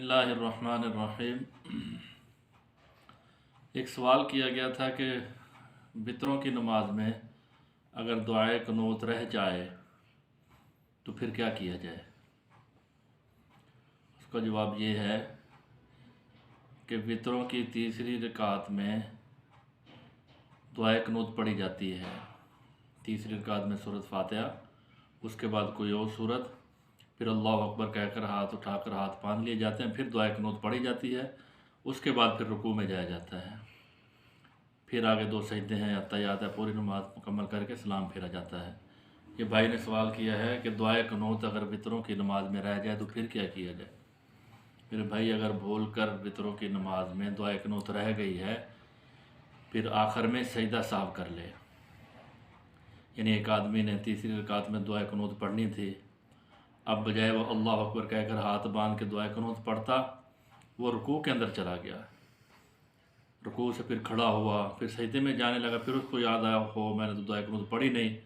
बिस्मिल्लाहिर्रहमानिर्रहीम। एक सवाल किया गया था कि वितरों की नमाज में अगर दुआए कुनूत रह जाए तो फिर क्या किया जाए। उसका जवाब ये है कि वितरों की तीसरी रकात में दुआए कुनूत पढ़ी जाती है। तीसरी रकात में सूरत फातिहा, उसके बाद कोई और सूरत, फिर अल्लाह अकबर कहकर हाथ उठाकर हाथ बांध लिए जाते हैं, फिर दुआ कुनूत पढ़ी जाती है, उसके बाद फिर रुकू में जाया जाता है, फिर आगे दो सजदे हैं, अत्तहियात है, पूरी नमाज मुकम्मल करके सलाम फेरा जाता है। ये भाई ने सवाल किया है कि दुआ कुनूत अगर वितरों की नमाज में रह जाए तो फिर क्या किया जाए। मेरे भाई, अगर भूल कर वितरों की नमाज में दुआ कुनूत रह गई है, फिर आखिर में सजदा साहब कर ले। यानी एक आदमी ने तीसरी रकात में दुआ कुनूत पढ़नी थी, अब बजाय वो अल्लाह अकबर कहकर हाथ बांध के दुआ कुनूत पढ़ता, वो रुकू के अंदर चला गया, रुकू से फिर खड़ा हुआ, फिर सजदे में जाने लगा, फिर उसको याद आया हो मैंने तो दुआ कुनूत पढ़ी नहीं।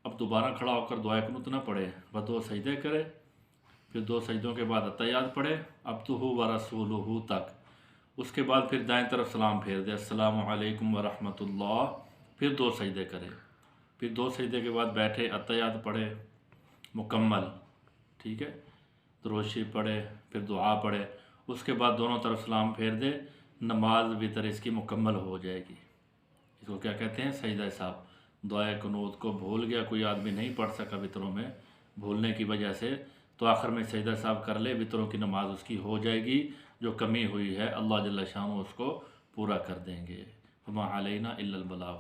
अब दोबारा खड़ा होकर दुआ कुनूत ना पढ़े, बस दो सजदे करे, फिर दो सजदों के बाद अत्तहियात पढ़े, अब तो हु व रसूलुहु तक, उसके बाद फिर दाएं तरफ सलाम फेर दे, अस्सलामु अलैकुम व रहमतुल्लाह, फिर दो सजदे करे, फिर दो सजदे के बाद बैठे, अत्तहियात पढ़े मुकम्मल, ठीक है, दुरूद शरीफ पढ़े, फिर दुआ पढ़े, उसके बाद दोनों तरफ सलाम फेर दे, नमाज वितर इसकी मुकम्मल हो जाएगी। इसको क्या कहते हैं, सजदा साहब। दुआ कुनूत को भूल गया, कोई आदमी नहीं पढ़ सका वितरों में भूलने की वजह से, तो आखिर में सजदा साहब कर ले, वितरों की नमाज उसकी हो जाएगी। जो कमी हुई है अल्लाह जल्ल शान उसको पूरा कर देंगे। वमा अलैना इल्लल बलाग।